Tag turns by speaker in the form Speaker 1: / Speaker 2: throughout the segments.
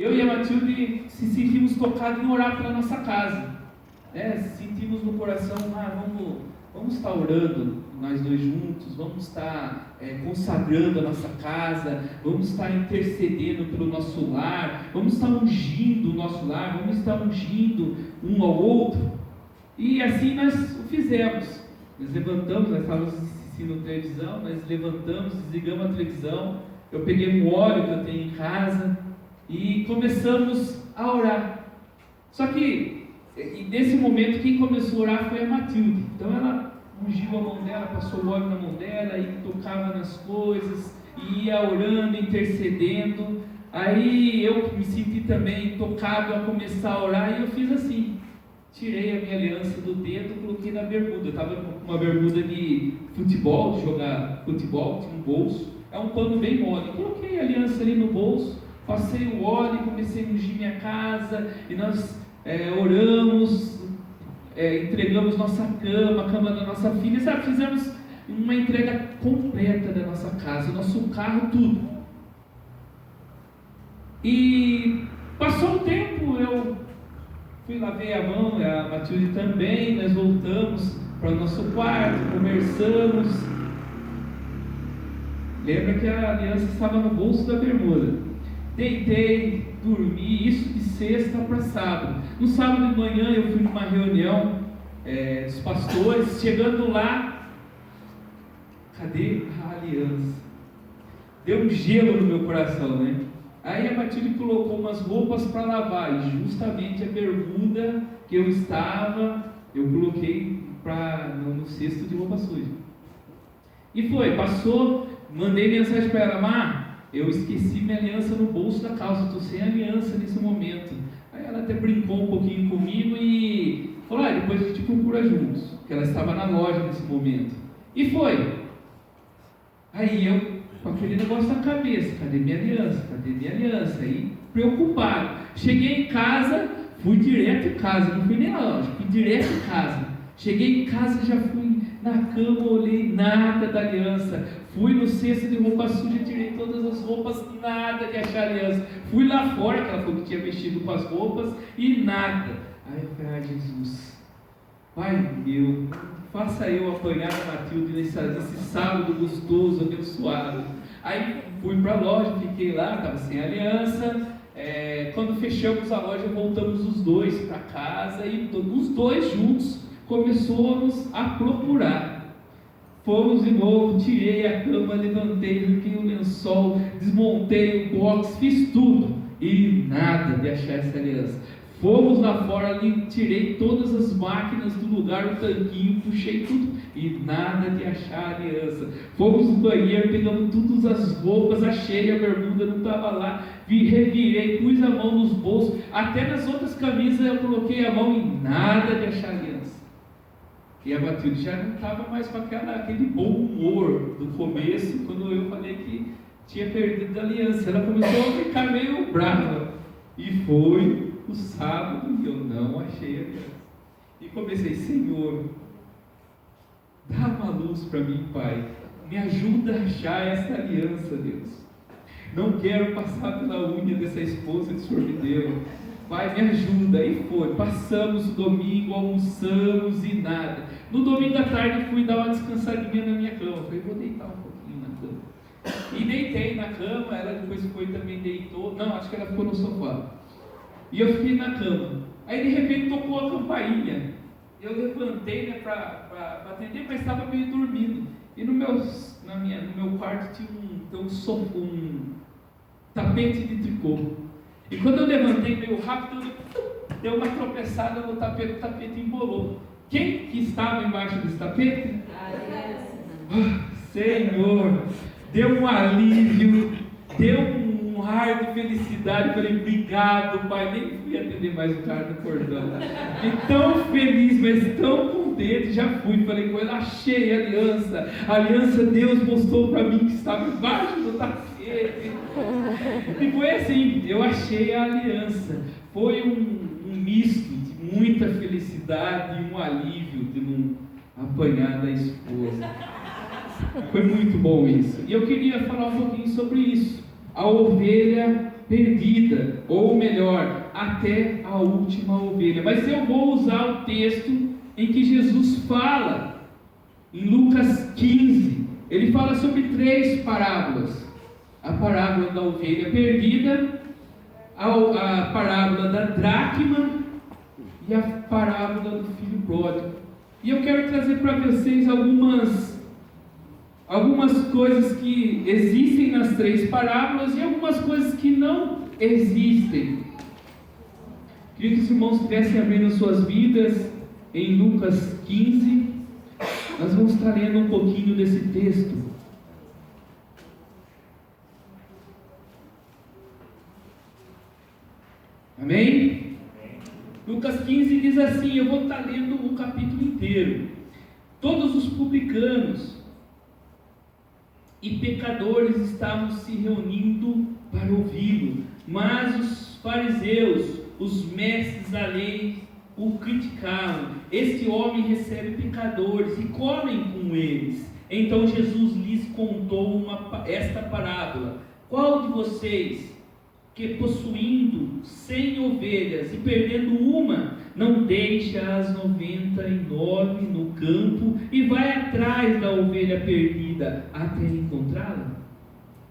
Speaker 1: eu e a Matilde se sentimos tocados em orar pela nossa casa, sentimos no coração, vamos estar orando nós dois juntos, vamos estar consagrando a nossa casa, vamos estar intercedendo pelo nosso lar, vamos estar ungindo o nosso lar, vamos estar ungindo um ao outro. E assim nós o fizemos. Nós levantamos, nós estávamos assistindo televisão, nós levantamos, desligamos a televisão, eu peguei um óleo que eu tenho em casa e começamos a orar. Só que nesse momento quem começou a orar foi a Matilde. Então ela ungiu a mão dela, passou o óleo na mão dela e tocava nas coisas, e ia orando, intercedendo. Aí eu me senti também tocado a começar a orar e eu fiz assim, tirei a minha aliança do dedo e coloquei na bermuda. Eu estava com uma bermuda de futebol, de jogar futebol, tinha um bolso, é um pano bem mole. Coloquei a aliança ali no bolso, passei o óleo e comecei a ungir minha casa, e nós oramos, entregamos nossa cama, a cama da nossa filha, sabe? Fizemos uma entrega completa da nossa casa, nosso carro, tudo. E passou um tempo, eu fui lavar a mão, a Matilde também, nós voltamos para o nosso quarto, conversamos. Lembra que a aliança estava no bolso da bermuda. Deitei, dormi, isso de sexta para sábado. No sábado de manhã eu fui numa reunião dos pastores. Chegando lá, cadê a aliança? Deu um gelo no meu coração, né? Aí a Matilde colocou umas roupas para lavar, e justamente a bermuda que eu estava, eu coloquei no cesto de roupa suja. E passou, mandei mensagem para ela: Mar, eu esqueci minha aliança no bolso da calça, estou sem aliança nesse momento. Aí ela até brincou um pouquinho comigo e falou: depois a gente procura juntos, porque ela estava na loja nesse momento. E foi. Aí eu, com aquele negócio na cabeça, cadê minha aliança? Cadê minha aliança? Aí, preocupado. Cheguei em casa, fui direto em casa, não fui nem na loja, fui direto em casa. Cheguei em casa, já fui na cama, olhei, nada da aliança. Fui no cesto de roupa suja, tirei todas as roupas, nada de achar aliança. Fui lá fora, que ela falou que tinha mexido com as roupas, e nada. Aí eu falei: Jesus, Pai meu, faça eu apanhar a Matilde nesse sábado gostoso, abençoado. Aí fui para a loja, fiquei lá, estava sem aliança. Quando fechamos a loja, voltamos os dois para casa e os dois juntos começamos a procurar. Fomos de novo, tirei a cama, levantei, arranquei o lençol, desmontei o box, fiz tudo e nada de achar essa aliança. Fomos lá fora, ali, tirei todas as máquinas do lugar, o tanquinho, puxei tudo e nada de achar a aliança. Fomos no banheiro, pegamos todas as roupas, achei a bermuda, não estava lá, revirei, pus a mão nos bolsos, até nas outras camisas eu coloquei a mão e nada de achar a aliança. E a Matilde já não estava mais com aquele bom humor do começo, quando eu falei que tinha perdido a aliança. Ela começou a ficar meio brava. E foi o sábado e eu não achei a aliança. E comecei: Senhor, dá uma luz para mim, Pai. Me ajuda a achar essa aliança, Deus. Não quero passar pela unha dessa esposa que o Senhor me deu. Pai, me ajuda. E foi. Passamos o domingo, almoçamos e nada. No domingo à tarde fui dar uma descansadinha na minha cama. Falei: vou deitar um pouquinho na cama. E deitei na cama. Ela depois foi também, deitou. Não, acho que ela ficou no sofá. E eu fiquei na cama. Aí de repente tocou a campainha. Eu levantei, né, para atender, mas estava meio dormindo. E no meu quarto tinha um tapete de tricô. E quando eu levantei meio rápido, deu uma tropeçada no tapete, o tapete embolou. Quem que estava embaixo desse tapete? Senhor, deu um alívio, deu um ar de felicidade. Falei: obrigado, Pai. Nem fui atender mais o cara do cordão. E tão feliz, mas tão contente, já fui. Falei com ele: achei a aliança. A aliança Deus mostrou para mim que estava embaixo do tapete. E foi assim, eu achei a aliança. Foi um misto de muita felicidade e um alívio de não apanhar da esposa. Foi muito bom isso. E eu queria falar um pouquinho sobre isso. A ovelha perdida, ou melhor, até a última ovelha. Mas eu vou usar o texto em que Jesus fala, em Lucas 15, ele fala sobre 3 parábolas: a parábola da ovelha perdida, a parábola da dracma e a parábola do filho pródigo. E eu quero trazer para vocês algumas coisas que existem nas 3 parábolas e algumas coisas que não existem. Queria que os irmãos estivessem abrindo suas vidas em Lucas 15. Nós vamos estar lendo um pouquinho desse texto. Amém? Lucas 15 diz assim, eu vou estar lendo o capítulo inteiro. Todos os publicanos e pecadores estavam se reunindo para ouvi-lo, mas os fariseus, os mestres da lei, o criticavam. Este homem recebe pecadores e comem com eles. Então Jesus lhes contou esta parábola: qual de vocês, que possuindo 100 ovelhas e perdendo uma, não deixa as 99 no campo e vai atrás da ovelha perdida até encontrá-la?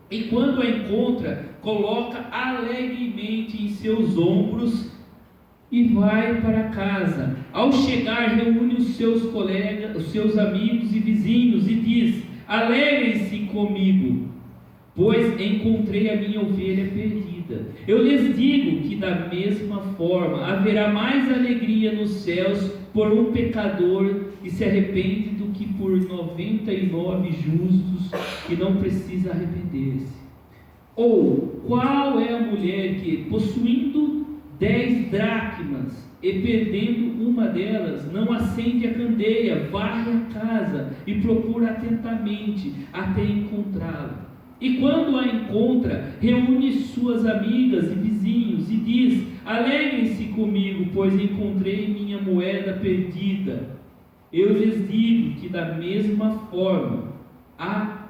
Speaker 1: E quando a encontra, coloca alegremente em seus ombros e vai para casa. Ao chegar, reúne os seus colegas, os seus amigos e vizinhos e diz: alegrem-se comigo, pois encontrei a minha ovelha perdida. Eu lhes digo que da mesma forma haverá mais alegria nos céus por um pecador que se arrepende do que por 99 justos que não precisa arrepender-se. Ou qual é a mulher que, possuindo 10 dracmas e perdendo uma delas, não acende a candeia, varre a casa e procura atentamente até encontrá-la? E quando a encontra, reúne suas amigas e vizinhos e diz: alegrem-se comigo, pois encontrei minha moeda perdida. Eu lhes digo que da mesma forma há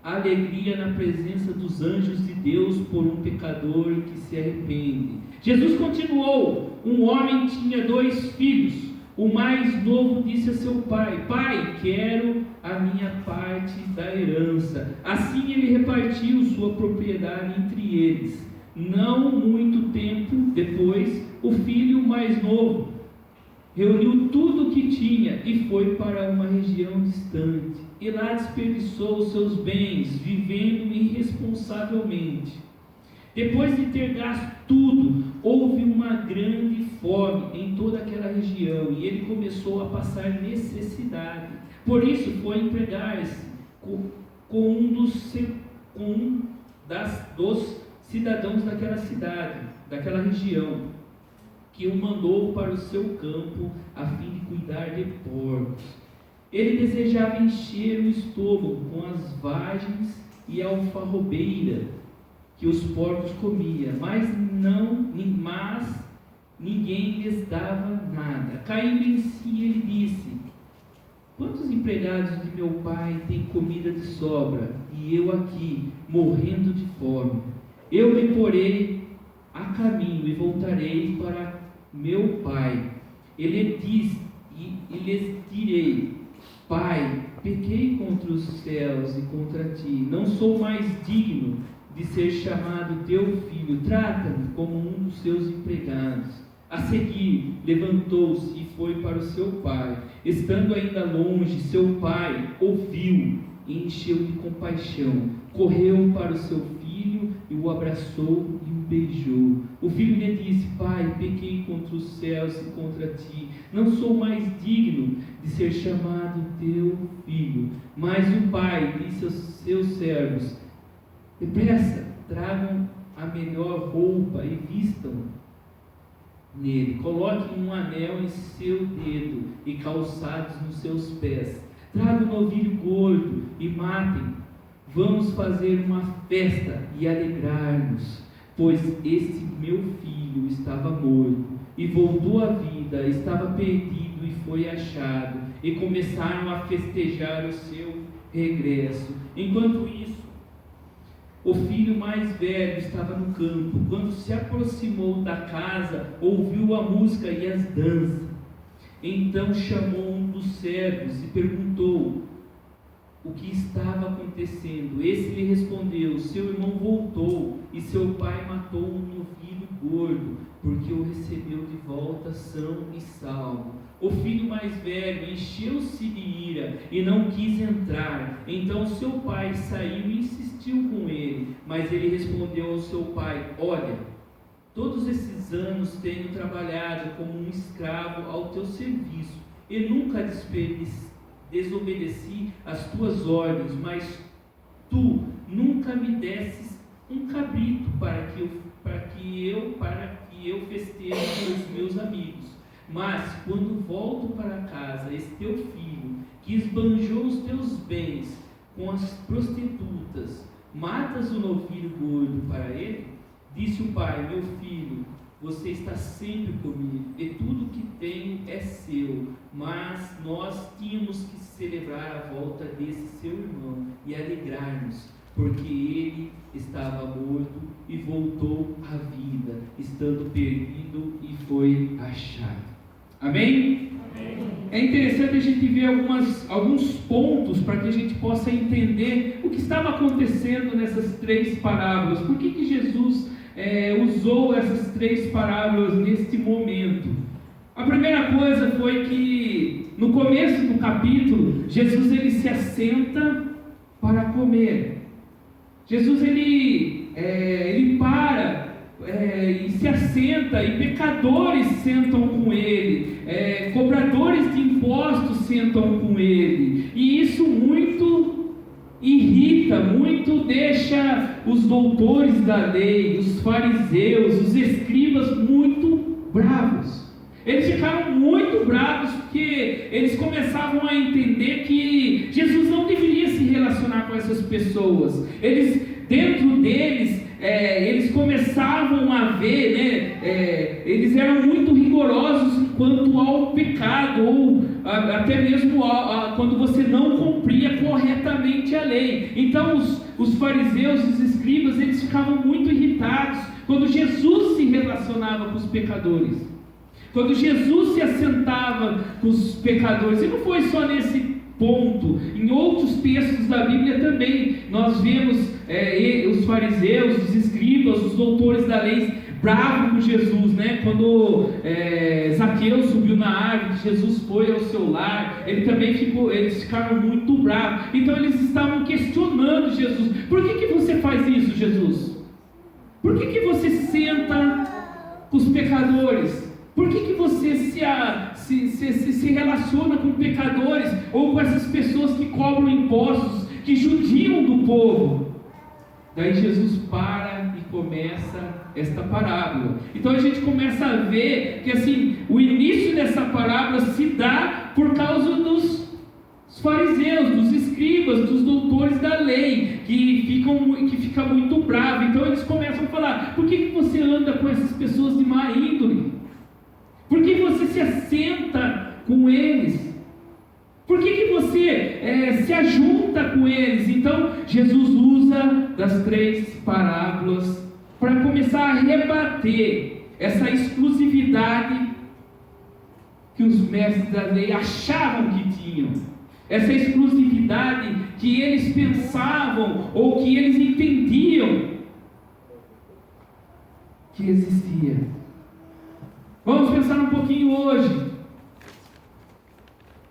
Speaker 1: alegria na presença dos anjos de Deus por um pecador que se arrepende. Jesus continuou: um homem tinha 2 filhos. O mais novo disse a seu pai: pai, quero a minha parte da herança. Assim ele repartiu sua propriedade entre eles. Não muito tempo depois, o filho mais novo reuniu tudo o que tinha e foi para uma região distante. E lá desperdiçou os seus bens, vivendo irresponsavelmente. Depois de ter gasto tudo, houve uma grande fome em toda aquela região e ele começou a passar necessidade. Por isso foi empregar-se com um dos cidadãos daquela cidade, daquela região, que o mandou para o seu campo a fim de cuidar de porcos. Ele desejava encher o estômago com as vagens e a alfarrobeira que os porcos comiam, mas ninguém lhes dava nada. Caindo em si, ele disse: quantos empregados de meu pai têm comida de sobra, e eu aqui, morrendo de fome? Eu me porei a caminho e voltarei para meu pai. Ele diz, e lhes direi: pai, pequei contra os céus e contra ti, não sou mais digno de ser chamado teu filho, trata-me como um dos seus empregados. A seguir, levantou-se e foi para o seu pai. Estando ainda longe, seu pai ouviu e encheu de compaixão. Correu para o seu filho e o abraçou e o beijou. O filho lhe disse: pai, pequei contra os céus e contra ti, não sou mais digno de ser chamado teu filho. Mas o pai disse aos seus servos: depressa, tragam a melhor roupa e vistam nele, coloquem um anel em seu dedo e calçados nos seus pés, tragam um novilho gordo e matem. Vamos fazer uma festa e alegrar-nos, pois este meu filho estava morto e voltou à vida, estava perdido e foi achado. E começaram a festejar o seu regresso. Enquanto isso, O filho mais velho estava no campo. Quando se aproximou da casa, ouviu a música e as danças. Então chamou um dos servos e perguntou o que estava acontecendo. Esse lhe respondeu: seu irmão voltou e seu pai matou um novilho gordo, porque o recebeu de volta são e salvo. O filho mais velho encheu-se de ira e não quis entrar. Então seu pai saiu e insistiu com ele, mas ele respondeu ao seu pai: olha, todos esses anos tenho trabalhado como um escravo ao teu serviço e nunca desobedeci às tuas ordens, mas tu nunca me desses um cabrito para que eu festeje com os meus amigos. Mas quando volto para casa, esse teu filho, que esbanjou os teus bens com as prostitutas, matas o novilho gordo para ele? Disse o pai: meu filho, você está sempre comigo, e tudo que tenho é seu. Mas nós tínhamos que celebrar a volta desse seu irmão e alegrar-nos, porque ele estava morto e voltou à vida, estando perdido e foi achado. Amém? Amém. É interessante a gente ver alguns pontos para que a gente possa entender o que estava acontecendo nessas 3 parábolas. Por que Jesus usou essas 3 parábolas neste momento? A primeira coisa foi que no começo do capítulo, Jesus ele se assenta para comer. Jesus ele para e se assenta, e pecadores sentam com ele, cobradores de impostos sentam com ele, e isso muito irrita, muito deixa os doutores da lei, os fariseus, os escribas muito bravos. Eles ficaram muito bravos porque eles começavam a entender que Jesus não deveria se relacionar com essas pessoas. Dentro deles, eles começavam a ver, eles eram muito rigorosos quanto ao pecado, ou até mesmo quando você não cumpria corretamente a lei. Então os fariseus, os escribas, eles ficavam muito irritados quando Jesus se relacionava com os pecadores, quando Jesus se assentava com os pecadores. E não foi só nesse ponto, em outros textos da Bíblia também nós vemos os fariseus, os escribas, os doutores da lei bravos com Jesus, né? Quando Zaqueu subiu na árvore, Jesus foi ao seu lar, eles ficaram muito bravos. Então eles estavam questionando Jesus: por que você faz isso, Jesus? Por que você senta com os pecadores? Por que você se relaciona com pecadores ou com essas pessoas que cobram impostos, que judiam do povo? Daí Jesus para e começa esta parábola. Então a gente começa a ver que assim, o início dessa parábola se dá por causa dos fariseus, dos escribas, dos doutores da lei, que fica muito bravo. Então eles começam a falar: por que você anda com essas pessoas de má índole? Por que você se assenta com eles? Por que você se ajunta com eles? Então, Jesus usa das 3 parábolas para começar a rebater essa exclusividade que os mestres da lei achavam que tinham. Essa exclusividade que eles pensavam ou que eles entendiam que existia. Vamos pensar um pouquinho hoje.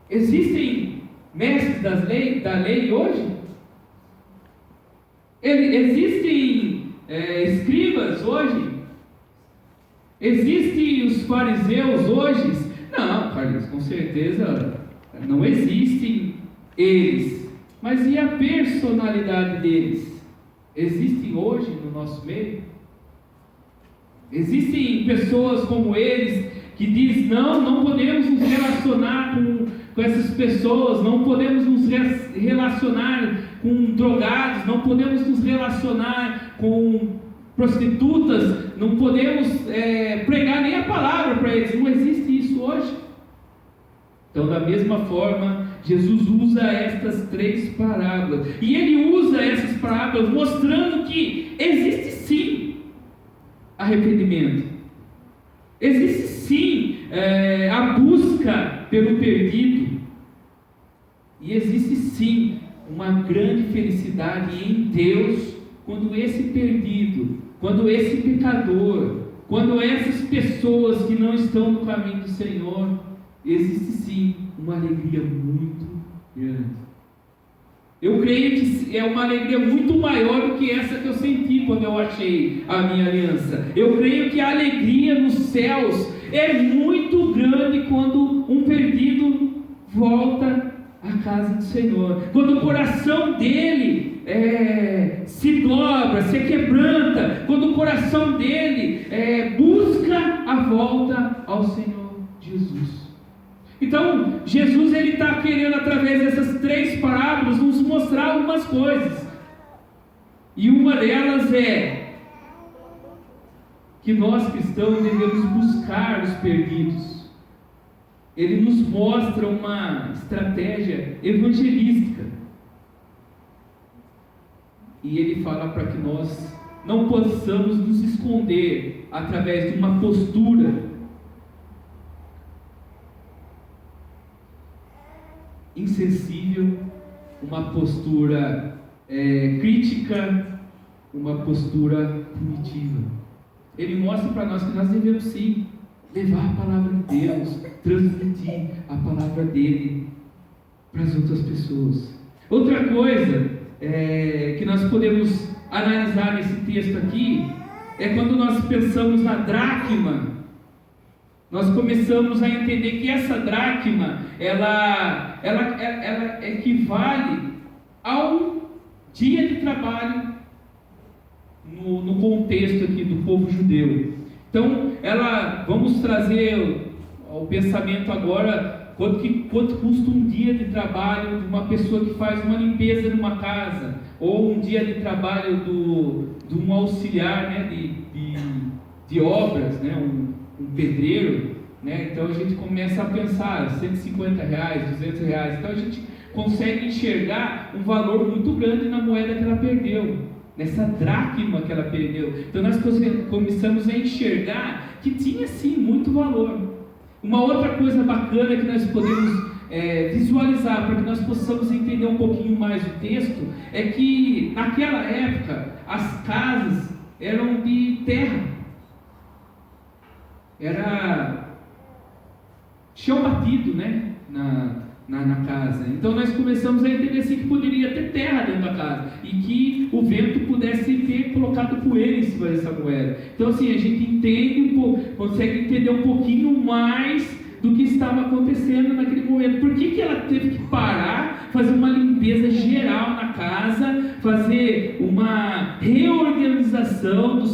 Speaker 1: Existem mestres da lei hoje? Existem escribas hoje? Existem os fariseus hoje? Não, Carlos, com certeza não existem eles. Mas e a personalidade deles? Existem hoje no nosso meio? Existem pessoas como eles que dizem: não podemos nos relacionar com essas pessoas, não podemos nos relacionar com drogados, não podemos nos relacionar com prostitutas, não podemos pregar nem a palavra para eles. Não existe isso hoje. Então, da mesma forma, Jesus usa estas 3 parábolas. E ele usa essas parábolas mostrando que existe sim arrependimento. Existe sim a busca pelo perdido. E existe sim uma grande felicidade em Deus quando esse perdido, quando esse pecador, quando essas pessoas que não estão no caminho do Senhor, existe sim uma alegria muito grande. Eu creio que é uma alegria muito maior do que essa que eu senti quando eu achei a minha aliança. Eu creio que a alegria nos céus é muito grande quando um perdido volta à casa do Senhor. Quando o coração dele se dobra, se quebranta, quando o coração dele busca a volta ao Senhor Jesus. Então, Jesus está querendo, através dessas 3 parábolas, nos mostrar algumas coisas. E uma delas é que nós cristãos devemos buscar os perdidos. Ele nos mostra uma estratégia evangelística. E ele fala para que nós não possamos nos esconder através de uma postura insensível, uma postura crítica, uma postura punitiva. Ele mostra para nós que nós devemos sim levar a palavra de Deus, transmitir a palavra dele para as outras pessoas. Outra coisa que nós podemos analisar nesse texto aqui é quando nós pensamos na dracma. Nós começamos a entender que essa dracma ela equivale a um dia de trabalho no contexto aqui do povo judeu. Então, vamos trazer ao pensamento agora quanto custa um dia de trabalho de uma pessoa que faz uma limpeza numa casa, ou um dia de trabalho de um auxiliar, né, de obras, né, um pedreiro, né? Então a gente começa a pensar R$150, R$200. Então a gente consegue enxergar um valor muito grande na moeda que ela perdeu, nessa dracma que ela perdeu. Então nós começamos a enxergar que tinha sim muito valor. Uma outra coisa bacana que nós podemos visualizar, para que nós possamos entender um pouquinho mais o texto, é que naquela época as casas eram de terra, era chão batido, né, na casa. Então nós começamos a entender assim, que poderia ter terra dentro da casa e que o vento pudesse ter colocado poeira em cima dessa moeda. Então assim, a gente consegue entender um pouquinho mais do que estava acontecendo naquele momento. Por que ela teve que parar, fazer uma limpeza geral na casa, fazer uma reorganização da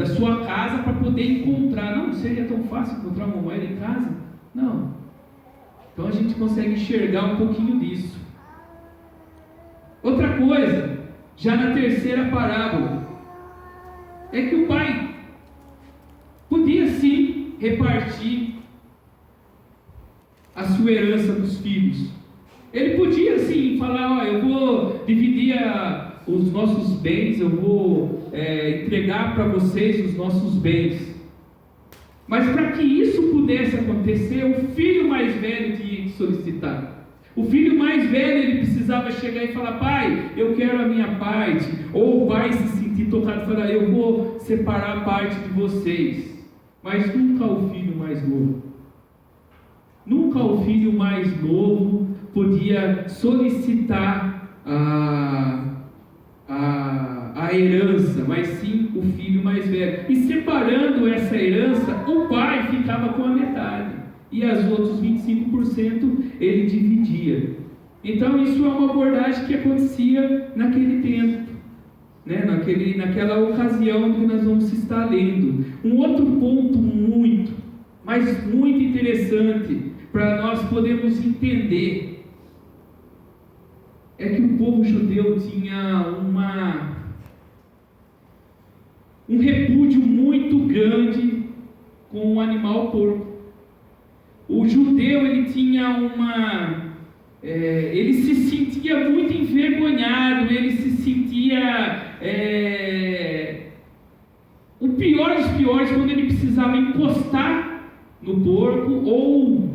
Speaker 1: sua casa para poder encontrar? Não seria tão fácil encontrar uma moeda em casa? Não. Então a gente consegue enxergar um pouquinho disso. Outra coisa, já na terceira parábola, é que o pai podia sim repartir a sua herança dos filhos. Ele podia sim falar: eu vou dividir os nossos bens, eu vou entregar para vocês os nossos bens. Mas para que isso pudesse acontecer, o filho mais velho tinha que solicitar. O filho mais velho, ele precisava chegar e falar: pai, eu quero a minha parte. Ou o pai se sentir tocado e falar: eu vou separar a parte de vocês. Mas nunca o filho mais novo. Nunca o filho mais novo podia solicitar a herança, mas sim o filho mais velho. E separando essa herança, o pai ficava com a metade, e os outros 25% ele dividia. Então isso é uma abordagem que acontecia naquele tempo, né? Naquela ocasião que nós vamos estar lendo. Um outro ponto muito interessante para nós podermos entender é que o povo judeu tinha um repúdio muito grande com o animal porco. o judeu, ele tinha ele se sentia muito envergonhado, ele se sentia o pior dos piores quando ele precisava encostar no porco ou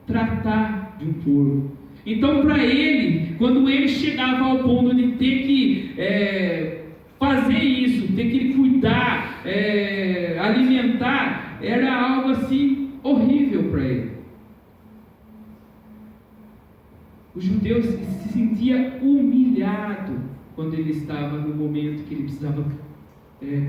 Speaker 1: tratar de um porco. Então, para ele, quando ele chegava ao ponto de ter que fazer isso, ter que cuidar, alimentar, era algo assim horrível para ele. O judeu se sentia humilhado quando ele estava no momento que ele precisava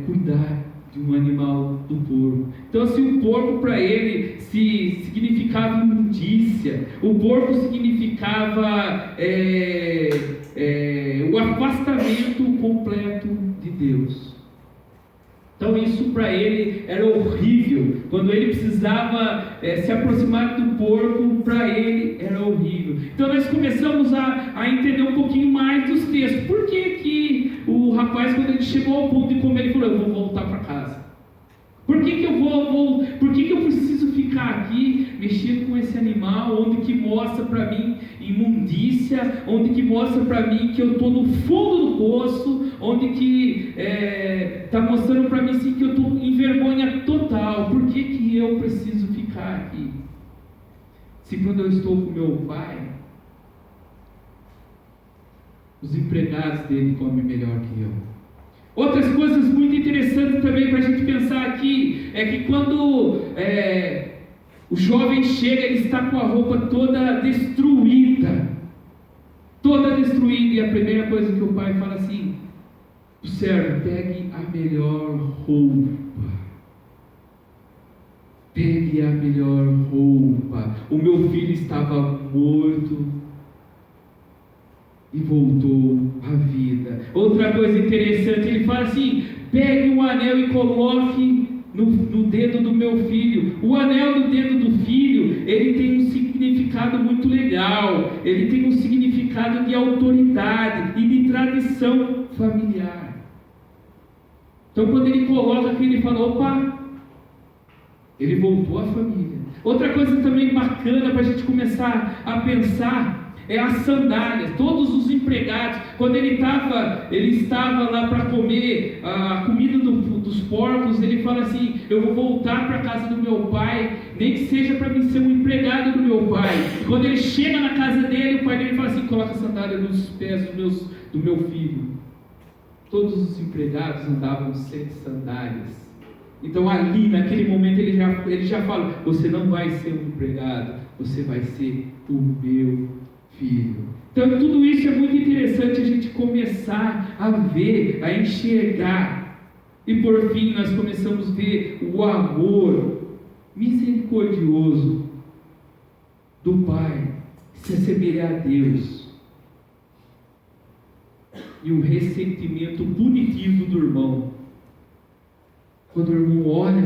Speaker 1: cuidar de um animal, do porco. Então, assim, o porco para ele significava imundícia, o porco significava o afastamento completo de Deus. Então, isso para ele era horrível. Quando ele precisava se aproximar do porco, para ele era horrível. Então, nós começamos a entender um pouquinho mais dos textos. Por que o rapaz, quando ele chegou ao ponto de comer, ele falou: eu vou voltar para casa? Por que eu preciso ficar aqui mexendo com esse animal, onde que mostra para mim imundícia, onde que mostra para mim que eu estou no fundo do poço, onde que está mostrando para mim assim, que eu estou em vergonha total? Por que eu preciso ficar aqui? Se quando eu estou com meu pai, os empregados dele comem melhor que eu. Outras coisas muito interessantes também para a gente pensar aqui é que quando o jovem chega, ele está com a roupa toda destruída, e a primeira coisa que o pai fala assim: o servo, pegue a melhor roupa, pegue a melhor roupa. O meu filho estava morto e voltou à vida. Outra coisa interessante, ele fala assim: pegue um anel e coloque no dedo do meu filho. O anel no dedo do filho, ele tem um significado muito legal, ele tem um significado de autoridade e de tradição familiar. Então, quando ele coloca aqui, ele fala: opa, ele voltou à família. Outra coisa também bacana para a gente começar a pensar é as sandálias. Todos os empregados, quando ele estava lá para comer a comida dos porcos, ele fala assim: eu vou voltar para a casa do meu pai, nem que seja para mim ser um empregado do meu pai. E quando ele chega na casa dele, o pai dele fala assim: coloca a sandália nos pés do meu filho. Todos os empregados andavam sem sandálias. Então ali, naquele momento, ele já fala: você não vai ser um empregado, você vai ser o meu filho. Então tudo isso é muito interessante a gente começar a ver, a enxergar. E por fim nós começamos a ver o amor misericordioso do Pai, que se assemelha a Deus, e o ressentimento punitivo do irmão. Quando o irmão olha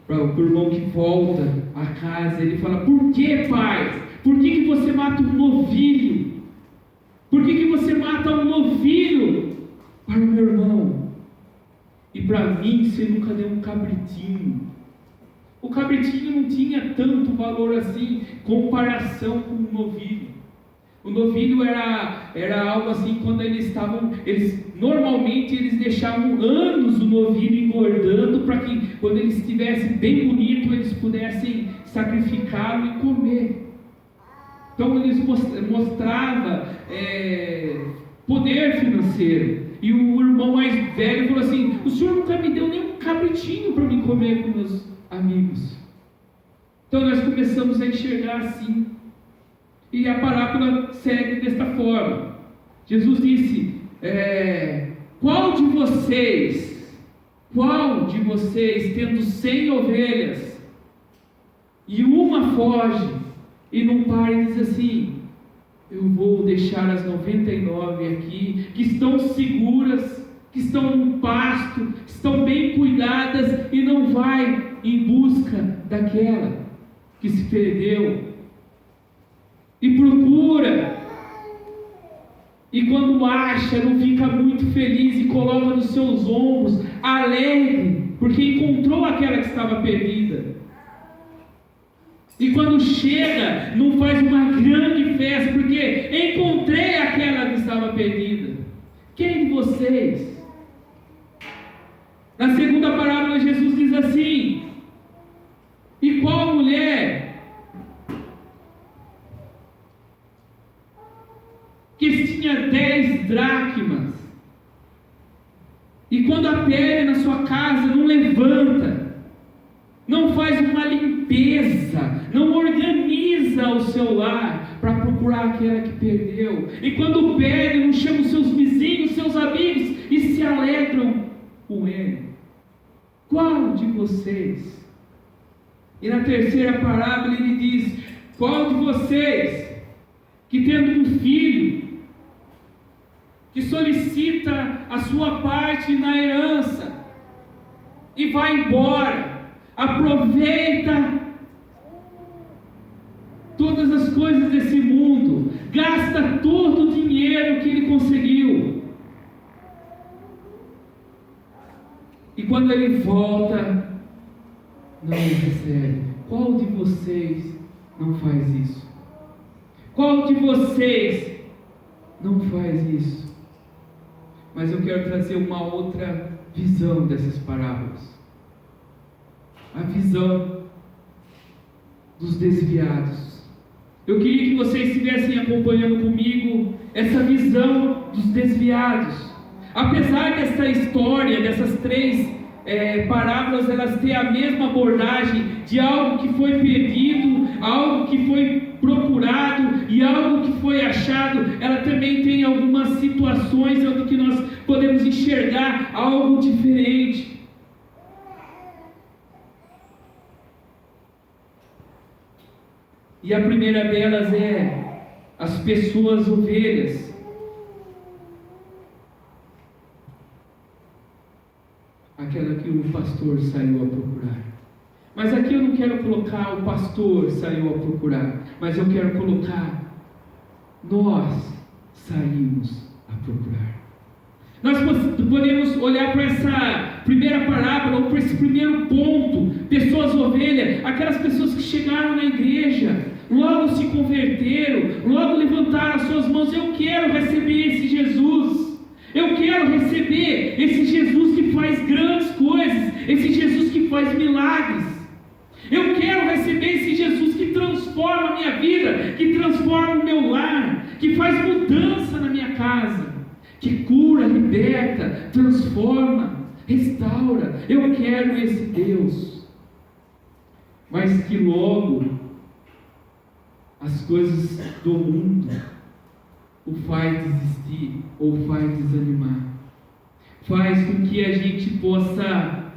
Speaker 1: para o irmão que volta a casa, ele fala: por que, pai? Por que você mata um novilho? Por que você mata um novilho para o meu irmão? E para mim você nunca deu um cabritinho. O cabritinho não tinha tanto valor assim, em comparação com o novilho. O novilho era algo assim, quando normalmente eles deixavam anos o novilho engordando, para que quando ele estivesse bem bonito, eles pudessem sacrificá-lo e comer. Então eles mostravam poder financeiro. E o irmão mais velho falou assim: o senhor nunca me deu nem um cabritinho para me comer com meus amigos. Então nós começamos a enxergar assim. E a parábola segue desta forma. Jesus disse: qual de vocês, tendo 100 ovelhas, e uma foge, e não para e diz assim: eu vou deixar as 99 aqui, que estão seguras, que estão no pasto, estão bem cuidadas, e não vai em busca daquela que se perdeu? E procura, e quando acha, não fica muito feliz e coloca nos seus ombros, alegre, porque encontrou aquela que estava perdida. E quando chega, não faz uma grande festa, porque encontrei aquela que estava perdida. Quem de vocês? Na segunda parábola, Jesus diz assim: e qual mulher que tinha 10 dracmas, e quando a perde na sua casa, não levanta, não faz uma limpeza, não organiza o seu lar para procurar aquela que perdeu, e quando perde, não chama os seus vizinhos, seus amigos, e se alegram com ele? Qual de vocês? E na terceira parábola ele diz: qual de vocês que tendo um filho que solicita a sua parte na herança e vai embora, aproveita todas as coisas desse mundo, gasta todo o dinheiro que ele conseguiu, e quando ele volta, não recebe? Qual de vocês não faz isso? Qual de vocês não faz isso? Mas eu quero trazer uma outra visão dessas parábolas. A visão dos desviados. Eu queria que vocês estivessem acompanhando comigo essa visão dos desviados. Apesar dessa história, dessas três parábolas, elas têm a mesma abordagem de algo que foi perdido, algo que foi procurado e algo que foi achado. Ela também tem algumas situações onde que nós podemos enxergar algo diferente. E a primeira delas é as pessoas ovelhas. Aquela que o pastor saiu a procurar. Mas aqui eu não quero colocar o pastor saiu a procurar, mas eu quero colocar nós saímos a procurar. Nós podemos olhar para essa primeira parábola, ou para esse primeiro ponto, pessoas ovelhas, aquelas pessoas que chegaram na igreja, logo se converteram, logo levantaram as suas mãos: eu quero receber esse Jesus, eu quero receber esse Jesus que faz grandes coisas, esse Jesus que faz milagres, eu quero receber esse Jesus que transforma a minha vida, que transforma o meu lar, que faz mudança na minha casa, que cura, liberta, transforma, restaura. Eu quero esse Deus. Mas que logo as coisas do mundo o faz desistir ou faz desanimar, faz com que a gente possa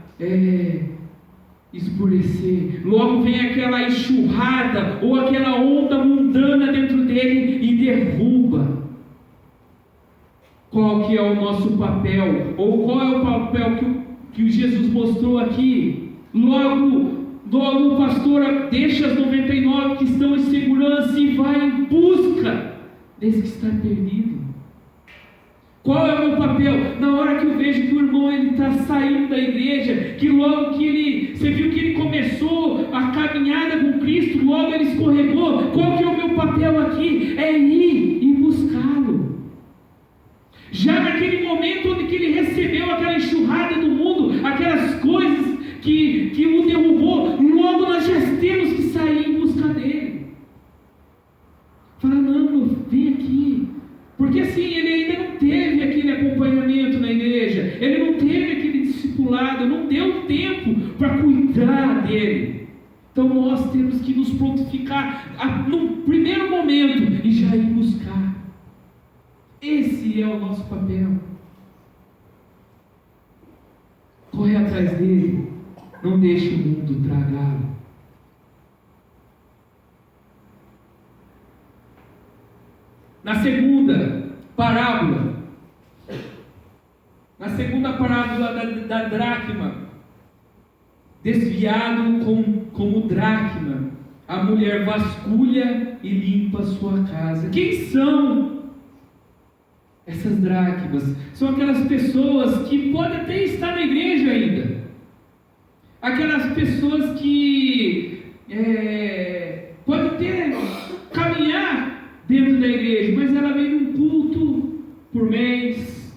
Speaker 1: escurecer. Logo vem aquela enxurrada ou aquela onda mundana dentro dele e derruba. Qual que é o nosso papel? Ou qual é o papel que o Jesus mostrou aqui? Logo o pastor deixa as 99 que estão em segurança e vai em busca desse que está perdido. Qual é o meu papel? Na hora que eu vejo que o irmão está saindo da igreja, que logo que você viu que ele começou a caminhada com Cristo, logo ele escorregou, qual que é o meu papel aqui? É ir e buscá-lo. Já naquele momento onde que ele recebeu aquela enxurrada do mundo, aquelas coisas que o derrubou, logo nós já temos que sair em busca dele. Fala: não, vem aqui. Porque assim, ele ainda não teve aquele acompanhamento na igreja, ele não teve aquele discipulado, não deu tempo para cuidar dele. Então nós temos que nos prontificar no primeiro momento e já ir buscar. Esse é o nosso papel. Corre atrás dele, não deixe o mundo tragá-lo. Na segunda parábola da dracma, desviado como dracma, a mulher vasculha e limpa a sua casa. Quem são essas dracmas? São aquelas pessoas que podem até estar na igreja ainda, aquelas pessoas que da igreja, mas ela vem num culto por mês,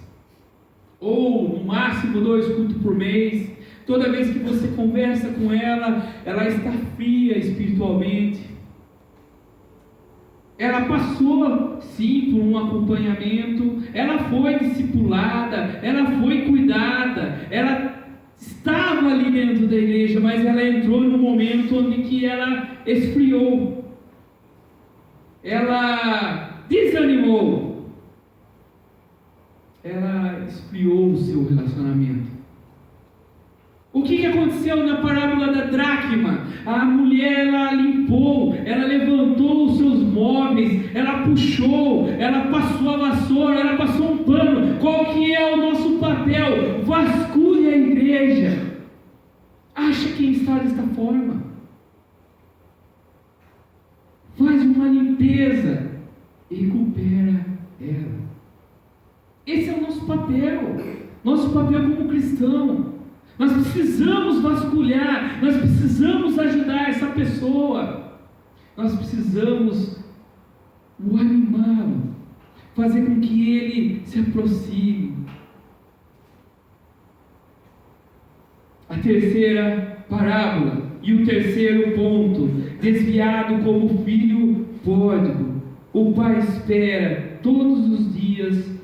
Speaker 1: ou no máximo 2 cultos por mês. Toda vez que você conversa com ela, ela está fria espiritualmente. Ela passou, sim, por um acompanhamento, ela foi discipulada, ela foi cuidada, ela estava ali dentro da igreja, mas ela entrou num momento onde que ela esfriou, ela desanimou, ela esfriou o seu relacionamento. O que aconteceu na parábola da dracma? A mulher, ela limpou, ela levantou os seus móveis, ela puxou, ela passou a vassoura, ela passou um pano. Qual que é o nosso papel? Vasculhe a igreja. Acha quem está desta forma. Faz uma limpeza e recupera ela. Esse é o nosso papel como cristão. Nós precisamos vasculhar, nós precisamos ajudar essa pessoa, nós precisamos o animá-lo, fazer com que ele se aproxime. A terceira parábola e o terceiro ponto, desviado como filho pródigo. O pai espera todos os dias